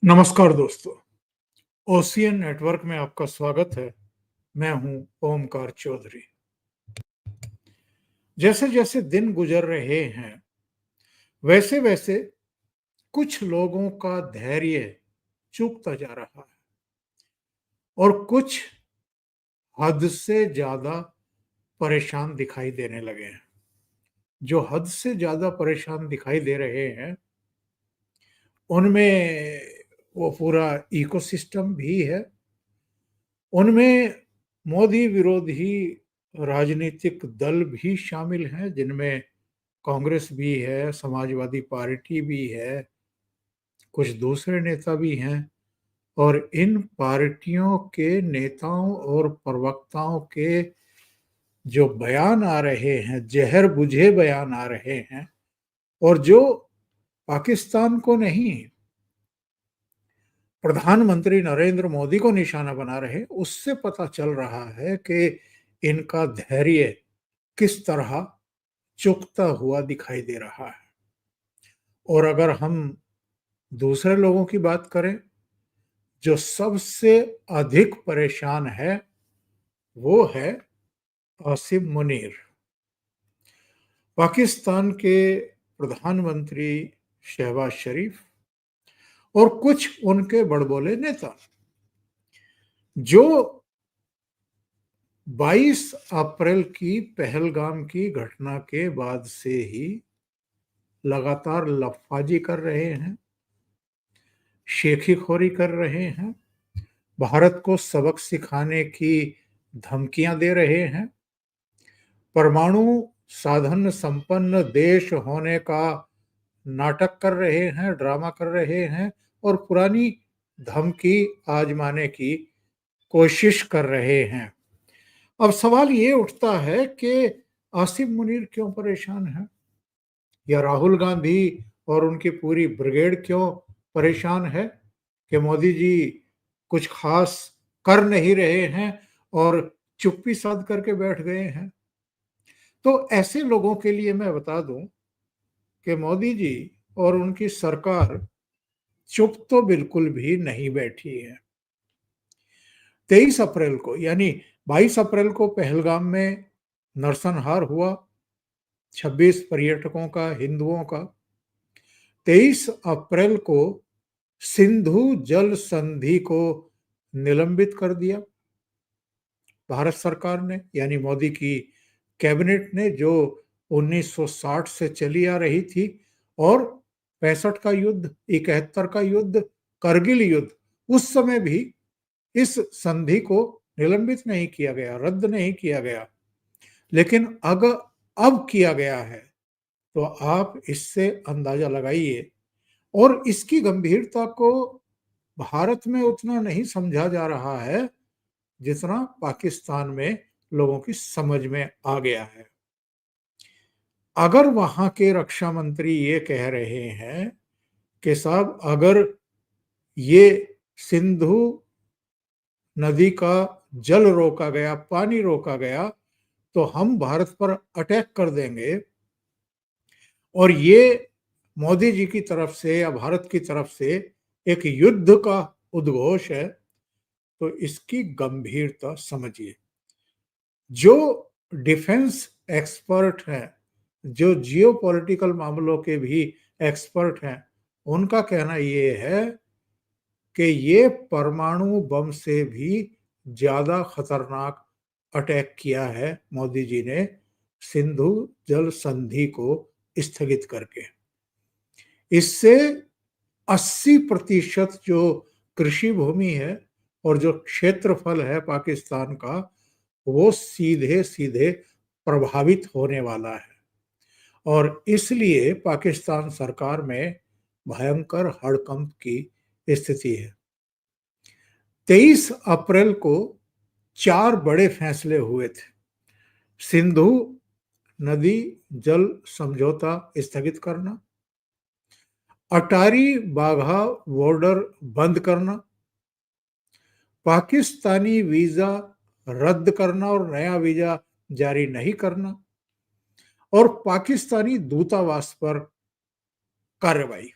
नमस्कार दोस्तों, ocean network में आपका स्वागत है। मैं हूं ओमकार चौधरी। जैसे जैसे दिन गुजर रहे हैं, वैसे वैसे कुछ लोगों का धैर्य चूकता जा रहा है और कुछ हद से ज्यादा परेशान दिखाई देने लगे हैं। जो हद से ज्यादा परेशान दिखाई दे रहे हैं, उनमें वो पूरा इकोसिस्टम भी है। उनमें मोदी विरोधी राजनीतिक दल भी शामिल हैं, जिनमें कांग्रेस भी है, समाजवादी पार्टी भी है, कुछ दूसरे नेता भी हैं। और इन पार्टियों के नेताओं और प्रवक्ताओं के जो बयान आ रहे हैं, जहर बुझे बयान आ रहे हैं, और जो पाकिस्तान को नहीं, प्रधानमंत्री नरेंद्र मोदी को निशाना बना रहे, उससे पता चल रहा है कि इनका धैर्य किस तरह चुकता हुआ दिखाई दे रहा है। और अगर हम दूसरे लोगों की बात करें, जो सबसे अधिक परेशान है, वो है आसिम मुनीर, पाकिस्तान के प्रधानमंत्री शहबाज शरीफ और कुछ उनके बड़बोले नेता, जो 22 अप्रैल की पहलगाम की घटना के बाद से ही लगातार लफाजी कर रहे हैं, शेखीखोरी कर रहे हैं, भारत को सबक सिखाने की धमकियां दे रहे हैं, परमाणु साधन संपन्न देश होने का नाटक कर रहे हैं, ड्रामा कर रहे हैं, और पुरानी धमकी आजमाने की कोशिश कर रहे हैं। अब सवाल ये उठता है कि आसिम मुनीर क्यों परेशान है, या राहुल गांधी और उनकी पूरी ब्रिगेड क्यों परेशान है कि मोदी जी कुछ खास कर नहीं रहे हैं और चुप्पी साध करके बैठ गए हैं। तो ऐसे लोगों के लिए मैं बता दूं कि मोदी जी और उनकी सरकार चुप तो बिल्कुल भी नहीं बैठी है। 23 अप्रैल को, यानी 22 अप्रैल को पहलगाम में नरसंहार हुआ 26 पर्यटकों का, हिंदुओं का। 23 अप्रैल को सिंधु जल संधि को निलंबित कर दिया भारत सरकार ने, यानी मोदी की कैबिनेट ने, जो 1960 से चली आ रही थी। और 65 का युद्ध, 71 का युद्ध, करगिल युद्ध, उस समय भी इस संधि को निलंबित नहीं किया गया, रद्द नहीं किया गया। लेकिन अगर अब किया गया है, तो आप इससे अंदाजा लगाइए। और इसकी गंभीरता को भारत में उतना नहीं समझा जा रहा है जितना पाकिस्तान में लोगों की समझ में आ गया है। अगर वहां के रक्षा मंत्री ये कह रहे हैं कि साहब, अगर ये सिंधु नदी का जल रोका गया, पानी रोका गया, तो हम भारत पर अटैक कर देंगे, और ये मोदी जी की तरफ से या भारत की तरफ से एक युद्ध का उद्घोष है, तो इसकी गंभीरता समझिए। जो डिफेंस एक्सपर्ट हैं, जो जियोपॉलिटिकल मामलों के भी एक्सपर्ट हैं, उनका कहना ये है कि ये परमाणु बम से भी ज्यादा खतरनाक अटैक किया है मोदी जी ने सिंधु जल संधि को स्थगित करके। इससे 80% जो कृषि भूमि है और जो क्षेत्रफल है पाकिस्तान का, वो सीधे सीधे प्रभावित होने वाला है। और इसलिए पाकिस्तान सरकार में भयंकर हड़कंप की स्थिति है। 23 अप्रैल को 4 बड़े फैसले हुए थे। सिंधु नदी जल समझौता स्थगित करना, अटारी वाघा बॉर्डर बंद करना, पाकिस्तानी वीजा रद्द करना और नया वीजा जारी नहीं करना, और पाकिस्तानी दूतावास पर कार्रवाई।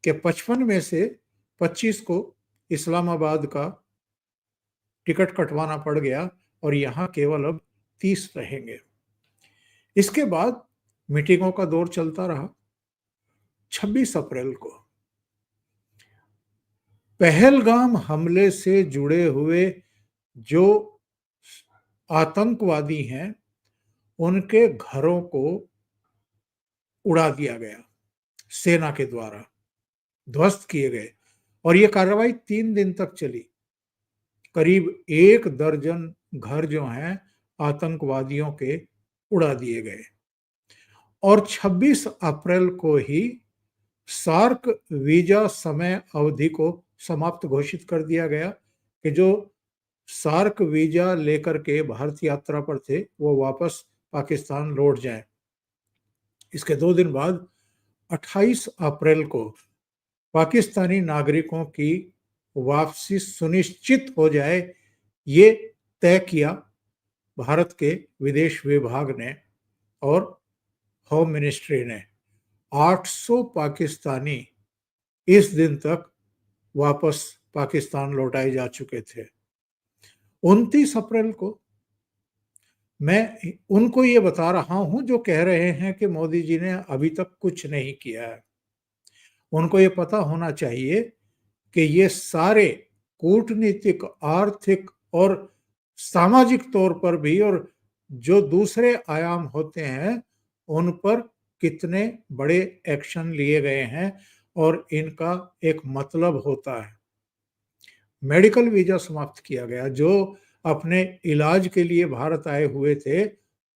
के 55 में से 25 को इस्लामाबाद का टिकट कटवाना पड़ गया और यहाँ केवल अब 30 रहेंगे। इसके बाद मीटिंगों का दौर चलता रहा। 26 अप्रैल को पहलगाम हमले से जुड़े हुए जो आतंकवादी हैं, उनके घरों को उड़ा दिया गया, सेना के द्वारा ध्वस्त किए गए और ये कार्रवाई 3 दिन तक चली। करीब 1 दर्जन घर जो हैं आतंकवादियों के उड़ा दिए गए और 26 अप्रैल को ही सार्क वीजा समय अवधि को समाप्त घोषित कर दिया गया कि जो सार्क वीजा लेकर के भारत यात्रा पर थे वो वापस पाकिस्तान लौट जाएं। इसके 2 दिन बाद 28 अप्रैल को पाकिस्तानी नागरिकों की वापसी सुनिश्चित हो जाए, ये तय किया भारत के विदेश विभाग ने और होम मिनिस्ट्री ने। 800 पाकिस्तानी इस दिन तक वापस पाकिस्तान लौटाए जा चुके थे। 29 अप्रैल को मैं उनको ये बता रहा हूं जो कह रहे हैं कि मोदी जी ने अभी तक कुछ नहीं किया है। उनको ये पता होना चाहिए कि ये सारे कूटनीतिक, आर्थिक और सामाजिक तौर पर भी और जो दूसरे आयाम होते हैं उन पर कितने बड़े एक्शन लिए गए हैं और इनका एक मतलब होता है। मेडिकल वीजा समाप्त किया गया। जो अपने इलाज के लिए भारत आए हुए थे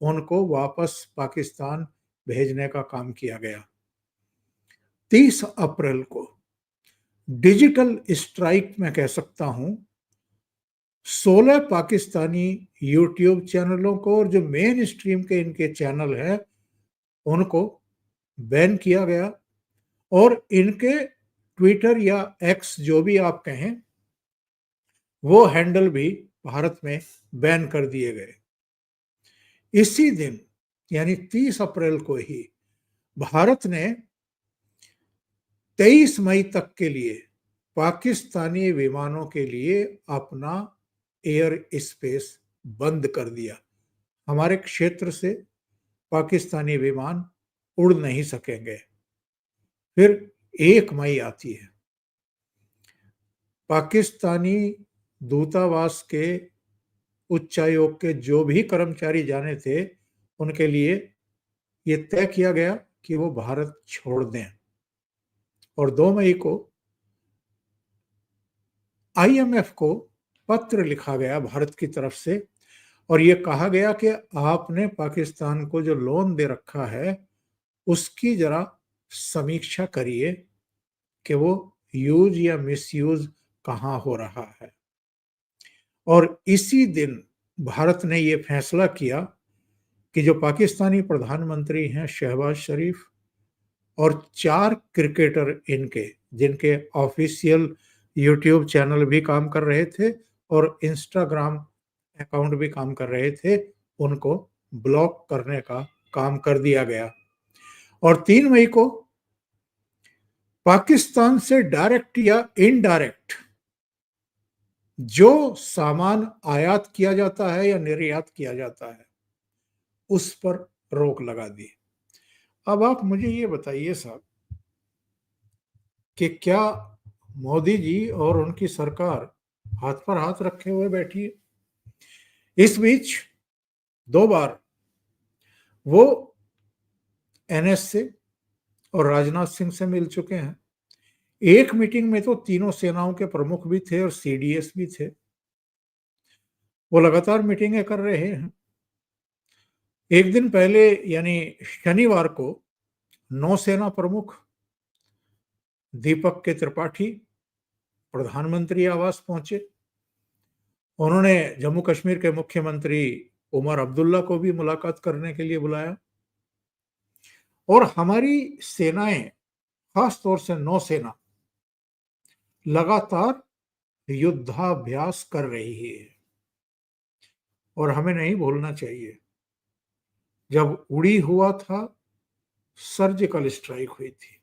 उनको वापस पाकिस्तान भेजने का काम किया गया। 30 अप्रैल को डिजिटल स्ट्राइक मैं कह सकता हूं, 16 पाकिस्तानी यूट्यूब चैनलों को और जो मेन स्ट्रीम के इनके चैनल हैं उनको बैन किया गया और इनके ट्विटर या एक्स जो भी आप कहें वो हैंडल भी भारत में बैन कर दिए गए। इसी दिन यानी 30 अप्रैल को ही भारत ने 23 मई तक के लिए पाकिस्तानी विमानों के लिए अपना एयर स्पेस बंद कर दिया। हमारे क्षेत्र से पाकिस्तानी विमान उड़ नहीं सकेंगे। फिर 1 मई आती है। पाकिस्तानी दूतावास के उच्चायोग के जो भी कर्मचारी जाने थे उनके लिए ये तय किया गया कि वो भारत छोड़ दें और 2 मई को IMF को पत्र लिखा गया भारत की तरफ से और ये कहा गया कि आपने पाकिस्तान को जो लोन दे रखा है उसकी जरा समीक्षा करिए कि वो यूज या मिसयूज कहाँ हो रहा है। और इसी दिन भारत ने ये फैसला किया कि जो पाकिस्तानी प्रधानमंत्री हैं शहबाज शरीफ और 4 क्रिकेटर इनके जिनके ऑफिशियल यूट्यूब चैनल भी काम कर रहे थे और इंस्टाग्राम अकाउंट भी काम कर रहे थे, उनको ब्लॉक करने का काम कर दिया गया। और 3 मई को पाकिस्तान से डायरेक्ट या इनडायरेक्ट जो सामान आयात किया जाता है या निर्यात किया जाता है उस पर रोक लगा दी। अब आप मुझे ये बताइए साहब कि क्या मोदी जी और उनकी सरकार हाथ पर हाथ रखे हुए बैठी है? इस बीच 2 बार वो NS से और राजनाथ सिंह से मिल चुके हैं। एक मीटिंग में तो तीनों सेनाओं के प्रमुख भी थे और CDS भी थे। वो लगातार मीटिंगें कर रहे हैं। एक दिन पहले यानी शनिवार को नौसेना प्रमुख दीपक के त्रिपाठी प्रधानमंत्री आवास पहुंचे। उन्होंने जम्मू कश्मीर के मुख्यमंत्री उमर अब्दुल्ला को भी मुलाकात करने के लिए बुलाया और हमारी सेनाएं, खास तौर से नौसेना, लगातार युद्धाभ्यास कर रही है। और हमें नहीं भूलना चाहिए, जब उड़ी हुआ था सर्जिकल स्ट्राइक हुई थी,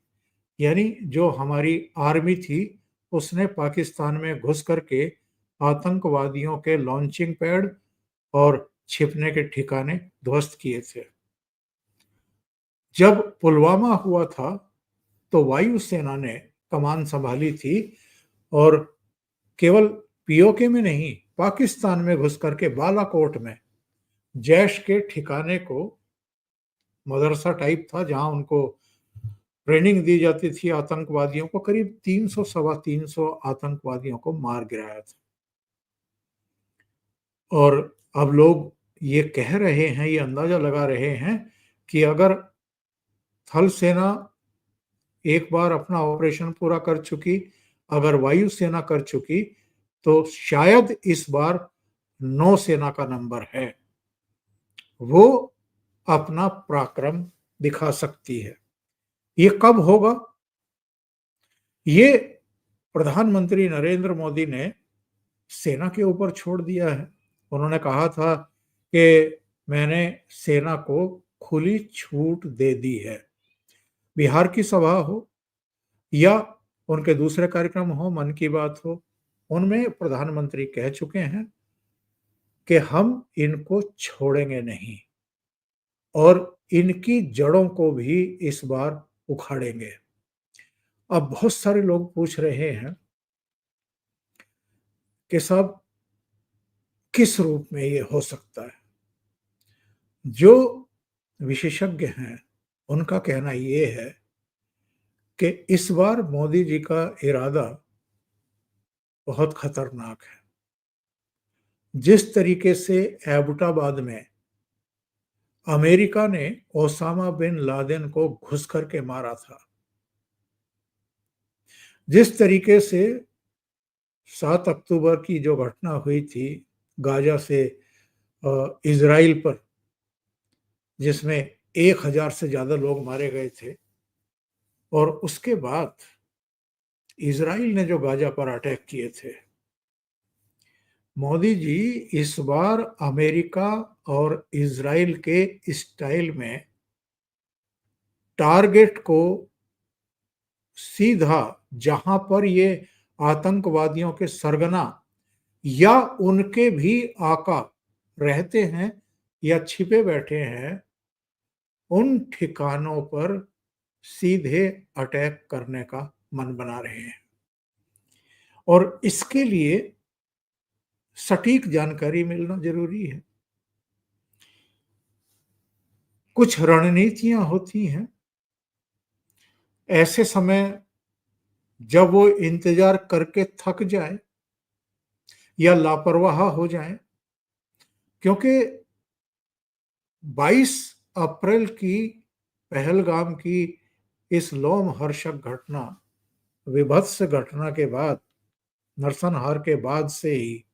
यानी जो हमारी आर्मी थी उसने पाकिस्तान में घुस करके आतंकवादियों के लॉन्चिंग पैड और छिपने के ठिकाने ध्वस्त किए थे। जब पुलवामा हुआ था तो वायुसेना ने कमान संभाली थी और केवल पीओके में नहीं, पाकिस्तान में घुस करके बालाकोट में जैश के ठिकाने को, मदरसा टाइप था जहां उनको ट्रेनिंग दी जाती थी आतंकवादियों को, करीब 300 सवा 300 आतंकवादियों को मार गिराया था। और अब लोग ये कह रहे हैं, ये अंदाजा लगा रहे हैं कि अगर थल सेना एक बार अपना ऑपरेशन पूरा कर चुकी, अगर वायुसेना कर चुकी, तो शायद इस बार नौसेना का नंबर है, वो अपना पराक्रम दिखा सकती है। ये कब होगा? ये प्रधानमंत्री नरेंद्र मोदी ने सेना के ऊपर छोड़ दिया है। उन्होंने कहा था कि मैंने सेना को खुली छूट दे दी है। बिहार की सभा हो या उनके दूसरे कार्यक्रम हो, मन की बात हो, उनमें प्रधानमंत्री कह चुके हैं कि हम इनको छोड़ेंगे नहीं और इनकी जड़ों को भी इस बार उखाड़ेंगे। अब बहुत सारे लोग पूछ रहे हैं कि साहब किस रूप में ये हो सकता है? जो विशेषज्ञ हैं उनका कहना ये है कि इस बार मोदी जी का इरादा बहुत खतरनाक है। जिस तरीके से एबटाबाद में अमेरिका ने ओसामा बिन लादेन को घुस करके मारा था, जिस तरीके से 7 अक्टूबर की जो घटना हुई थी गाजा से इजराइल पर, जिसमें 1000 से ज्यादा लोग मारे गए थे, और उसके बाद इजराइल ने जो गाजा पर अटैक किए थे, मोदी जी इस बार अमेरिका और इजराइल के स्टाइल में टारगेट को सीधा, जहां पर ये आतंकवादियों के सरगना या उनके भी आका रहते हैं या छिपे बैठे हैं, उन ठिकानों पर सीधे अटैक करने का मन बना रहे हैं। और इसके लिए सटीक जानकारी मिलना जरूरी है। कुछ रणनीतियां होती हैं ऐसे समय जब वो इंतजार करके थक जाए या लापरवाह हो जाए, क्योंकि 22 अप्रैल की पहलगाम की इस लोमहर्षक घटना, विभत्स घटना के बाद, नरसंहार के बाद से ही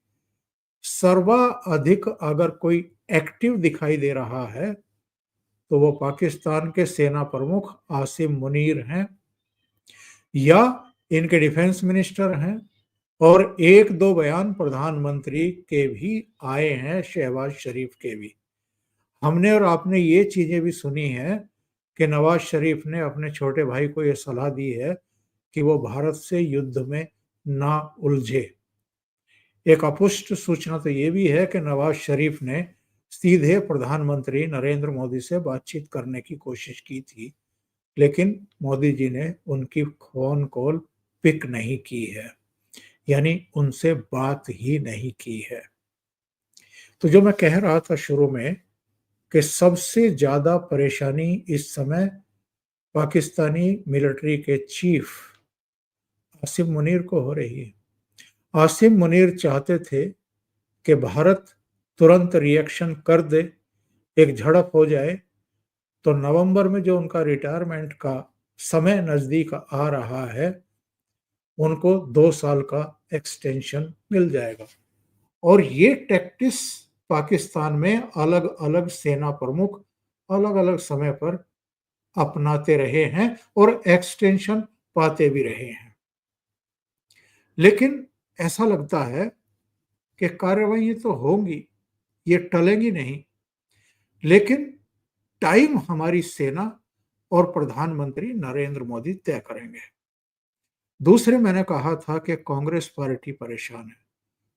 सर्वाधिक अगर कोई एक्टिव दिखाई दे रहा है तो वो पाकिस्तान के सेना प्रमुख आसिम मुनीर हैं या इनके डिफेंस मिनिस्टर हैं, और एक दो बयान प्रधानमंत्री के भी आए हैं, शहबाज शरीफ के भी। हमने और आपने ये चीजें भी सुनी है कि नवाज शरीफ ने अपने छोटे भाई को ये सलाह दी है कि वो भारत से युद्ध में ना उलझे। एक अपुष्ट सूचना तो ये भी है कि नवाज शरीफ ने सीधे प्रधानमंत्री नरेंद्र मोदी से बातचीत करने की कोशिश की थी, लेकिन मोदी जी ने उनकी फोन कॉल पिक नहीं की है, यानी उनसे बात ही नहीं की है। तो जो मैं कह रहा था शुरू में कि सबसे ज्यादा परेशानी इस समय पाकिस्तानी मिलिट्री के चीफ आसिम मुनीर को हो रही है। आसिम मुनीर चाहते थे कि भारत तुरंत रिएक्शन कर दे, एक झड़प हो जाए, तो नवंबर में जो उनका रिटायरमेंट का समय नजदीक आ रहा है, उनको 2 साल का एक्सटेंशन मिल जाएगा। और ये टैक्टिस पाकिस्तान में अलग अलग सेना प्रमुख अलग अलग समय पर अपनाते रहे हैं और एक्सटेंशन पाते भी रहे हैं। लेकिन ऐसा लगता है कि कार्रवाई तो होंगी, ये टलेंगी नहीं, लेकिन टाइम हमारी सेना और प्रधानमंत्री नरेंद्र मोदी तय करेंगे। दूसरे मैंने कहा था कि कांग्रेस पार्टी परेशान है,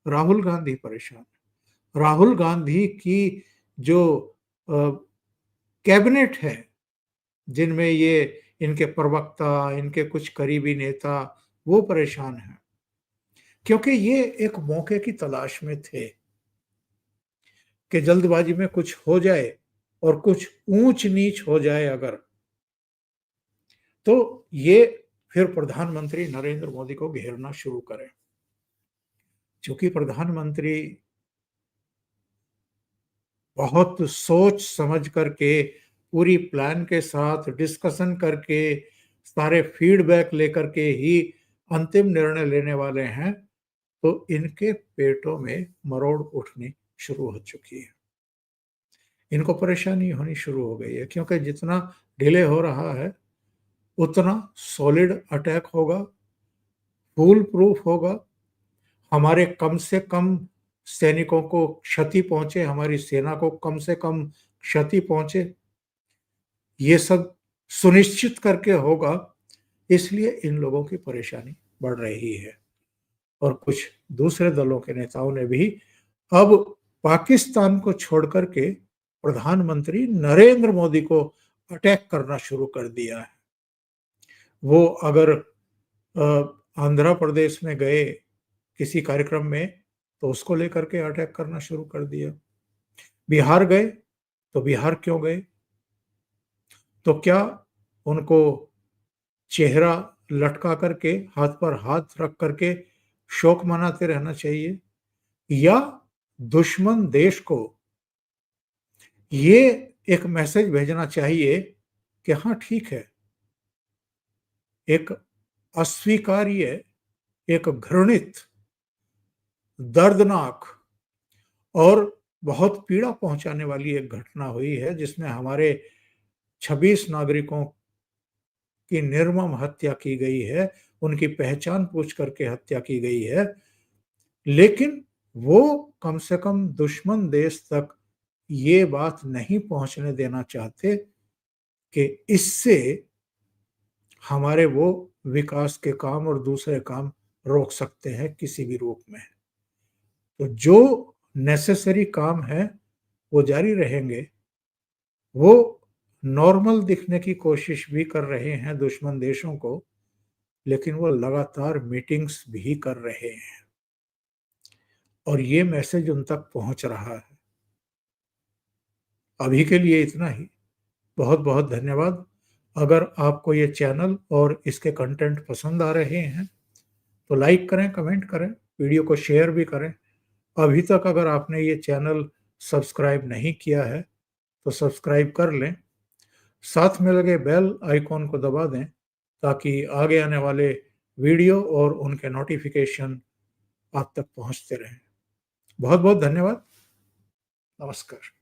राहुल गांधी परेशान है। राहुल गांधी की जो अ, कैबिनेट है, जिनमें ये इनके प्रवक्ता, इनके कुछ करीबी नेता, वो परेशान हैं। क्योंकि ये एक मौके की तलाश में थे कि जल्दबाजी में कुछ हो जाए और कुछ ऊंच-नीच हो जाए अगर, तो ये फिर प्रधानमंत्री नरेंद्र मोदी को घेरना शुरू करें। चूँकि प्रधानमंत्री बहुत सोच समझ करके, पूरी प्लान के साथ डिस्कशन करके, सारे फीडबैक लेकर के ही अंतिम निर्णय लेने वाले हैं, तो इनके पेटों में मरोड़ उठनी शुरू हो चुकी है। इनको परेशानी होनी शुरू हो गई है क्योंकि जितना डिले हो रहा है, उतना सॉलिड अटैक होगा, फूल प्रूफ होगा, हमारे कम से कम सैनिकों को क्षति पहुँचे, हमारी सेना को कम से कम क्षति पहुँचे, ये सब सुनिश्चित करके होगा, इसलिए इन लोगों की परेशानी बढ़ रही है। और कुछ दूसरे दलों के नेताओं ने भी अब पाकिस्तान को छोड़ कर के प्रधानमंत्री नरेंद्र मोदी को अटैक करना शुरू कर दिया है। वो अगर आंध्र प्रदेश में गए किसी कार्यक्रम में, तो उसको लेकर के अटैक करना शुरू कर दिया। बिहार गए, तो बिहार क्यों गए? तो क्या उनको चेहरा लटका करके, हाथ पर हाथ रख करके शोक मनाते रहना चाहिए? या दुश्मन देश को ये एक मैसेज भेजना चाहिए कि हाँ, ठीक है, एक अस्वीकार्य, एक घृणित, दर्दनाक और बहुत पीड़ा पहुंचाने वाली एक घटना हुई है, जिसमें हमारे 26 नागरिकों की निर्मम हत्या की गई है, उनकी पहचान पूछ करके हत्या की गई है। लेकिन वो कम से कम दुश्मन देश तक ये बात नहीं पहुंचने देना चाहते कि इससे हमारे वो विकास के काम और दूसरे काम रोक सकते हैं किसी भी रूप में। तो जो नेसेसरी काम है, वो जारी रहेंगे। वो नॉर्मल दिखने की कोशिश भी कर रहे हैं दुश्मन देशों को, लेकिन वो लगातार मीटिंग्स भी कर रहे हैं और ये मैसेज उन तक पहुंच रहा है। अभी के लिए इतना ही। बहुत-बहुत धन्यवाद। अगर आपको ये चैनल और इसके कंटेंट पसंद आ रहे हैं, तो लाइक करें, कमेंट करें, वीडियो को शेयर भी करें। अभी तक अगर आपने ये चैनल सब्सक्राइब नहीं किया है, तो सब्सक्राइब कर लें। साथ में लगे बेल आइकॉन को दबा दें, ताकि आगे आने वाले वीडियो और उनके नोटिफिकेशन आप तक पहुंचते रहें। बहुत-बहुत धन्यवाद। नमस्कार।